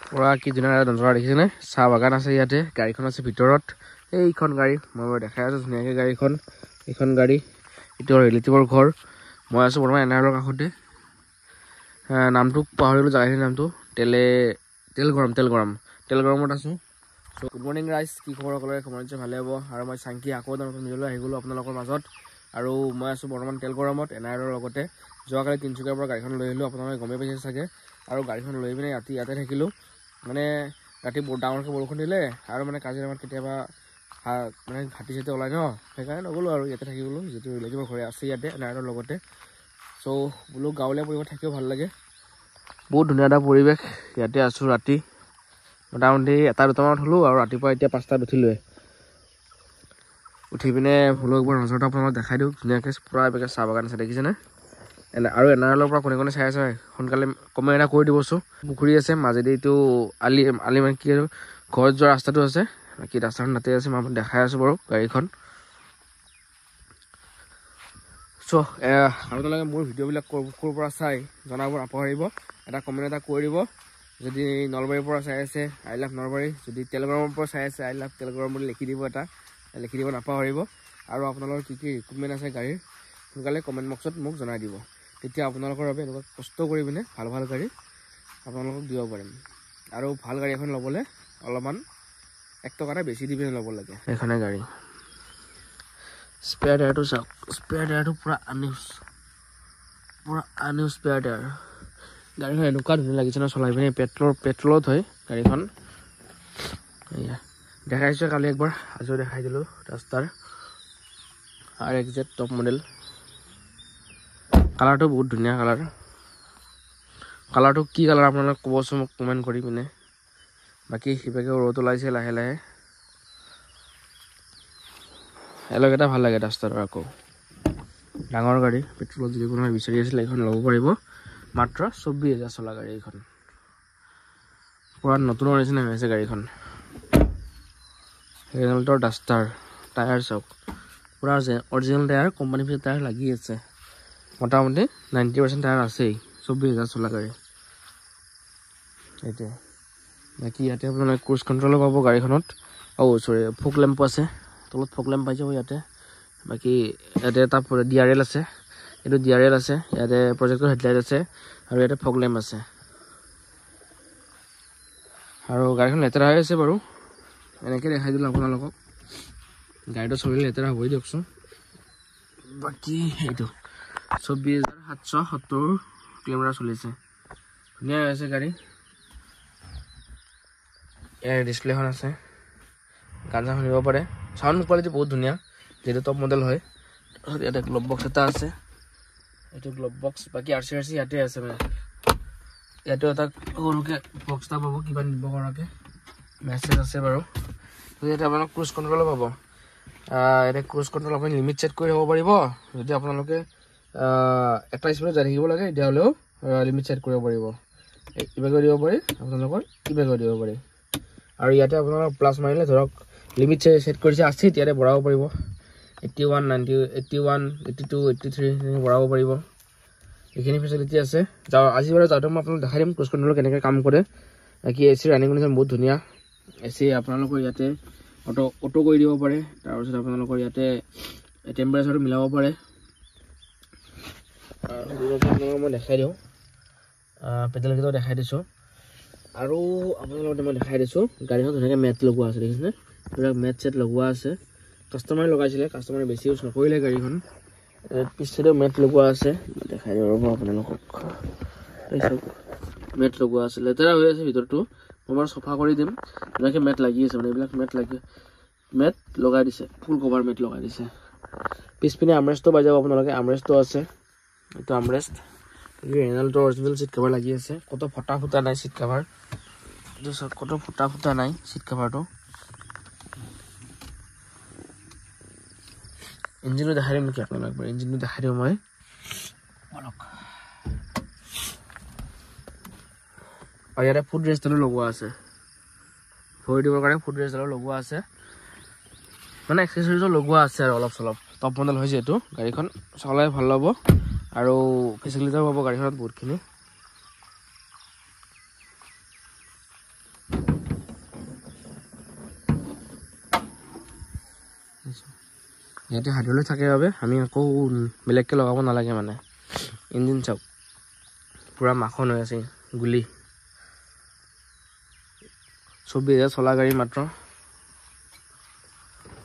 পুৰা কি ধুনীয়া নজৰা দেখিছেনে? চাহ বাগান আছে ইয়াতে, গাড়ীখন আছে ভিতৰত। এইখন গাড়ী মই বাৰু দেখাই আছোঁ ধুনীয়াকৈ গাড়ীখন। এইখন গাড়ী, এইটো ৰিলেটিভৰ ঘৰ। মই আছোঁ বৰ্তমান এনাৰলৰ কাষতে। নামটো পাহৰিলোঁ জেগাখিনিৰ নামটো। তেলগৰমত আছোঁ। চ' গুড মৰ্ণিং ৰাইজ, কি খবৰ সকলোৰে? খবৰ নিশ্চয় ভালে হ'ব। আৰু মই চাংকি আকৌ নতুন ভিডিঅ'লৈ আহি গ'লোঁ আপোনালোকৰ মাজত। আৰু মই আছোঁ বৰ্তমান তেলগৰমত এনাৰলৰ লগতে। যোৱাকালি তিনিচুকীয়াৰ পৰা গাড়ীখন লৈ আহিলোঁ, আপোনালোকে গমেই পাইছে চাগে। আৰু গাড়ীখন লৈ পিনে ৰাতি ইয়াতে থাকিলোঁ। মানে ৰাতি ডাঙৰকৈ বৰষুণ দিলে আৰু মানে কাজিৰঙাত কেতিয়াবা মানে ঘাটি চাটি ওলাই ন, সেইকাৰণে নগ'লোঁ আৰু ইয়াতে থাকি গ'লোঁ, যিহেতু ৰিলেটিভৰ ঘৰে আছে ইয়াতে এনাৰলৰ লগতে। চ' বোলো গাঁৱলীয়া পৰিৱেশ থাকিও ভাল লাগে, বহুত ধুনীয়া এটা পৰিৱেশ। ইয়াতে আছোঁ ৰাতি মোটামুটি 1-2টামানত হ'লোঁ আৰু ৰাতিপুৱা এতিয়া 5টাত উঠিলোৱে। উঠি পিনে বোলো একবাৰ নজৰটো আপোনালোকক দেখাই দিওঁ ধুনীয়াকৈ। পূৰা এবেগে চাহ বাগান আছে দেখিছেনে? আৰু এনাৰলৰ পৰা কোনে কোনে চাই আছে সোনকালে কমেণ্ট এটা কৰি দিবচোন। পুখুৰী আছে মাজেদি, এইটো আলি মানে কি আৰু ঘৰত যোৱা ৰাস্তাটো আছে, বাকী ৰাস্তাখন তাতে আছে। মই দেখাই আছোঁ বাৰু গাড়ীখন। চ' আপোনালোকে মোৰ ভিডিঅ'বিলাক ক'ৰ পৰা চাই জনাব নাপাহৰিব, এটা কমেণ্ট এটা কৰি দিব। যদি নলবাৰীৰ পৰা চাই আছে আই লাভ নলবাৰী, যদি তেলগৰমৰ পৰা চাই আছে আই লাভ তেলগৰম বুলি লিখি দিব নাপাহৰিব। আৰু আপোনালোকৰ কি কি ৰিকুইপমেণ্ট আছে গাড়ীৰ সোনকালে কমেণ্ট বক্সত মোক জনাই দিব। তেতিয়া আপোনালোকৰ বাবে এনেকুৱা কষ্ট কৰি পিনে ভাল গাড়ী আপোনালোকক দিব পাৰিম। আৰু ভাল গাড়ী এখন ল'বলৈ অলপমান 1 টকা এটা বেছি দি পিনে ল'ব লাগে। এইখনে গাড়ী। স্পেয়াৰ টায়াৰটো চাওক, স্পেয়াৰ টায়াৰটো পূৰা আনইউজ স্পেয়াৰ টায়াৰ। গাড়ীখন এনেকুৱা ধুনীয়া লাগিছে ন চলাই পিনে। পেট্ৰলত হয় গাড়ীখন। এয়া দেখাইছোঁ কালি একবাৰ, আজিও দেখাই দিলোঁ। ৰাস্তাৰ RXZ টপ মডেল। কালাৰটো বহুত ধুনীয়া কালাৰটো কি কালাৰ আপোনালোকে ক'বচোন মোক কমেণ্ট কৰি পিনে। বাকী সিভাগে ৰ'দ ওলাইছে লাহে লাহে। এলকেইটা ভাল লাগে ৰাস্তাটো। আকৌ ডাঙৰ গাড়ী, পেট্ৰলত যদি কোনোবাই বিচাৰি আছিলে এইখন ল'ব পাৰিব। মাত্ৰ 24,000 চলা গাড়ী এইখন। পূৰা নতুনৰ নিচিনা হৈ আছে গাড়ীখন। ৰেনল্টৰ ডাষ্টাৰ টায়াৰ চাওক, পূৰা original tyre, company fit tyre লাগি আছে। মোটামুটি 90% টায়াৰ আছেই। 24,000 চলা গাড়ী এইটোৱে। বাকী ইয়াতে আপোনালোকে ক্ৰুজ কণ্ট্ৰলো পাব গাড়ীখনত। ফগ লেম্পো আছে, তলত ফগ লেম্প পাই যাব ইয়াতে। বাকী ইয়াতে এটা DRL আছে, এইটো DRL আছে। ইয়াতে প্ৰজেক্টৰ হেডলাইট আছে আৰু ইয়াতে ফগ লেম্প আছে। আৰু গাড়ীখন লেতেৰা হৈ আছে বাৰু, এনেকৈ দেখাই দিলোঁ আপোনালোকক। গাড়ীটো চলিলে লেতেৰা হ'বই দিয়কচোন। বাকী এইটো 24,770 কিলোমিটাৰ চলিছে। ধুনীয়া হৈ আছে গাড়ী। ইয়াৰ ডিছপ্লেখন আছে, গান চান শুনিব পাৰে। চাউণ্ড কোৱালিটি বহুত ধুনীয়া, যিহেতু টপ মডেল হয়। তাৰপিছত ইয়াতে গ্লভ বক্স এটা আছে, এইটো গ্লভ বক্স। বাকী RC ইয়াতে আছে। মানে ইয়াতেও এটা সৰুকৈ বক্স এটা পাব, কিবা নিব পৰাকৈ মেছেজ আছে বাৰু। ইয়াতে আপোনালোক ক্ৰুজ কণ্ট্ৰলো পাব। ইয়াতে ক্ৰুজ কণ্ট্ৰল আপুনি লিমিট ছেট কৰি হ'ব পাৰিব। যদি আপোনালোকে এটা স্পীডত যাই থাকিব লাগে তেতিয়াহ'লেও লিমিট ছেট কৰিব পাৰিব। ইভাগে দিব পাৰি, আপোনালোকৰ ইভাগে দিব পাৰি। আৰু ইয়াতে আপোনালোকৰ প্লাছ মাৰিলে ধৰক লিমিট ছেট কৰিছে 80, ইয়াতে বঢ়াব পাৰিব 81, 90, 81, 82, 83 এনেকৈ বঢ়াব পাৰিব। এইখিনি ফেচিলিটি আছে। আজি বাৰু যাওঁতে মই আপোনালোক দেখাই দিম ক্ৰুজ কণ্ট্ৰল কেনেকৈ কাম কৰে। বাকী AC ৰানিং কণ্ডিশ্যন বহুত ধুনীয়া। AC আপোনালোকৰ ইয়াতে অটো কৰি দিব পাৰে। তাৰপিছত আপোনালোকৰ ইয়াতে টেম্পাৰেচাৰটো মিলাব পাৰে। মই দেখাই দিওঁ, পেডেলকেইটাও দেখাই দিছোঁ। আৰু আপোনালোকক মই দেখাই দিছোঁ গাড়ীখন ধুনীয়াকৈ মেট লগোৱা আছে, দেখিছেনে? এইবিলাক মেট চেট লগোৱা আছে। কাষ্টমাৰে লগাইছিলে, কাষ্টমাৰে বেছি ইউজ নকৰিলে গাড়ীখন। পিছ চাইডেও মেট লগোৱা আছে, দেখাই দিব ৰ'ব আপোনালোকক। মেট লগোৱা আছে, লেতেৰা হৈ আছে ভিতৰটো, মই বাৰু চফা কৰি দিম। ধুনীয়াকৈ মেট লাগি আছে, মানে এইবিলাক মেট লগাই দিছে, ফুল কভাৰ মেট লগাই দিছে। পিছপিনে আমৰেষ্টটো পাই যাব আপোনালোকে, আমৰেষ্টটো আছে। এইটো আমৰেষ্ট, ৰেনল্টৰ অৰিজিনেল চিট কভাৰ লাগি আছে। ক'তো ফটা নাই চিট কভাৰ, এইটো চাওক, ক'তো ফটা নাই চিট কভাৰটো। ইঞ্জিনটো দেখাই দিম নেকি আপোনালোক? ইঞ্জিনটো দেখাই দিওঁ মই। আৰু ইয়াতে ফুড ৰেষ্টৰো লগোৱা আছে, ভৰি দিবৰ কাৰণে ফুড ৰেষ্টৰো লগোৱা আছে। মানে এক্সেচৰিজো লগোৱা আছে আৰু অলপ চলপ। টপ মডেল হৈছে এইটো। গাড়ীখন চলাই ভাল ল'ব আৰু ফেচিলিটিও পাব গাড়ীখনত বহুতখিনি। ইয়াতে হাইড্ৰলিক থাকে বাবে আমি আকৌ বেলেগকৈ লগাব নালাগে মানে ইঞ্জিন চাওক পূৰা মাখন হৈ আছে গুলি 24,000 চলা গাড়ী মাত্ৰ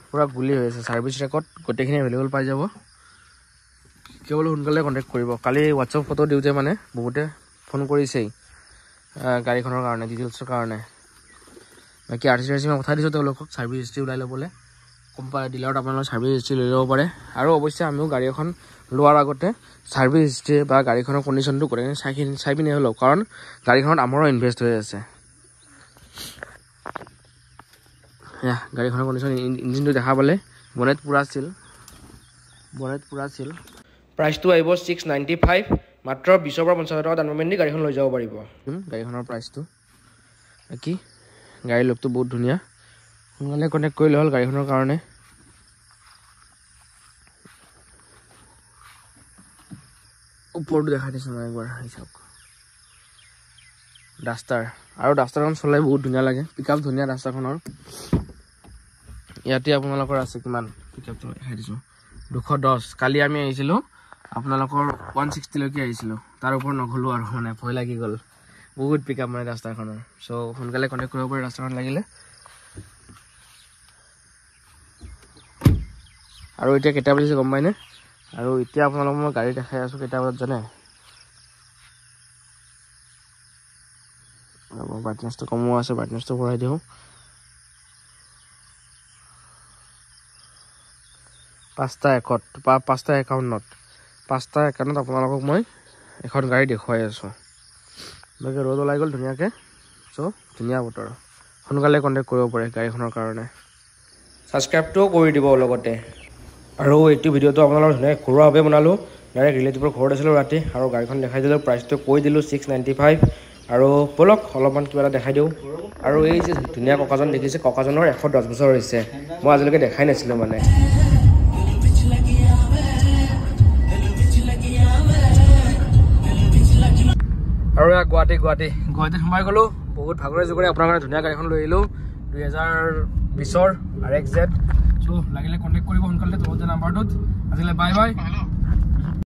পূৰা গুলি হৈ আছে ছাৰ্ভিচ ৰেকৰ্ড গোটেইখিনি এভেইলেবল পাই যাব কেৱল সোনকালে কণ্টেক্ট কৰিব কালি হোৱাটছআপ ফটো দিওঁতে মানে বহুতে ফোন কৰিছেই গাড়ীখনৰ কাৰণে ডিটেইলছৰ কাৰণে বাকী RC মই পঠাই দিছোঁ তেওঁলোকক ছাৰ্ভিচ হিষ্ট্ৰী ওলাই ল'বলৈ কোম্পানী ডিলাৰত আপোনালোকে ছাৰ্ভিচ হিষ্ট্ৰী লৈ ল'ব পাৰে আৰু অৱশ্যে আমিও গাড়ী এখন লোৱাৰ আগতে ছাৰ্ভিচ হিষ্ট্ৰী বা গাড়ীখনৰ কণ্ডিশ্যনটো গোটেইখিনি চাই পিনে লওঁ কাৰণ গাড়ীখনত আমাৰো ইনভেষ্ট হৈ আছে গাড়ীখনৰ কণ্ডিশ্যন ইঞ্জিনটো দেখা পালে বনেট পূৰা আছিল প্ৰাইচটো আহিব 695 মাত্ৰ 20,000 পৰা 50,000 টকা ডাউন পে'মেণ্ট দি গাড়ীখন লৈ যাব পাৰিব গাড়ীখনৰ প্ৰাইচটো বাকী গাড়ীৰ লুকটো বহুত ধুনীয়া সোনকালে কণ্টেক্ট কৰিলে হ'ল গাড়ীখনৰ কাৰণে ওপৰটো দেখাই দিছোঁ মই একবাৰ চাওক ডাষ্টাৰ আৰু ডাষ্টাৰখন চলাই বহুত ধুনীয়া লাগে পিকআপ ধুনীয়া ডাষ্টাৰখনৰ ইয়াতে আপোনালোকৰ আছে কিমান পিকআপটো দেখাই দিছোঁ 210 কালি আমি আহিছিলোঁ আপোনালোকৰ 160 লৈকে আহিছিলোঁ তাৰ ওপৰত নগ'লোঁ আৰু মানে ভয় লাগি গ'ল বহুত পিকআপ মানে ডাষ্টাৰখনৰ চ' সোনকালে কণ্টেক্ট কৰিব পাৰে ডাষ্টাৰখন লাগিলে আৰু এতিয়া কেইটা বাজিছে গম পাইনে আৰু এতিয়া আপোনালোকক মই গাড়ী দেখাই আছোঁ কেইটা বজাত জানে ব্ৰাইটনেছটো কমোৱা আছে ব্ৰাইটনেছটো বঢ়াই দিওঁ 5:51 আপোনালোকক মই এখন গাড়ী দেখুৱাই আছোঁ বাকী ৰ'দ ওলাই গ'ল ধুনীয়াকৈ চ' ধুনীয়া বতৰ সোনকালে কণ্টেক্ট কৰিব পাৰে গাড়ীখনৰ কাৰণে ছাবস্ক্ৰাইবটোও কৰি দিব লগতে আৰু এইটো ভিডিঅ'টো আপোনালোকৰ ধুনীয়াকৈ ঘৰুৱাভাৱে বনালোঁ ডাইৰেক্ট ৰিলেটিভৰ ঘৰত আছিলোঁ ৰাতি আৰু গাড়ীখন দেখাই দিলোঁ প্ৰাইচটো কৈ দিলোঁ 695 আৰু ব'লক অলপমান কিবা এটা দেখাই দিওঁ আৰু এই যে ধুনীয়া ককাজন দেখিছে ককাজনৰ 110 বছৰ হৈছে মই আজিলৈকে দেখাই নাছিলোঁ মানে আৰু গুৱাহাটীত সোমাই গ'লোঁ বহুত ভাগৰে জোগৰে আপোনাৰ কাৰণে ধুনীয়া গাড়ীখন লৈ আহিলোঁ 2020 RXZ চ' লাগিলে কণ্টেক্ট কৰিব সোনকালে তলতে নাম্বাৰটোত আজিলৈ বাই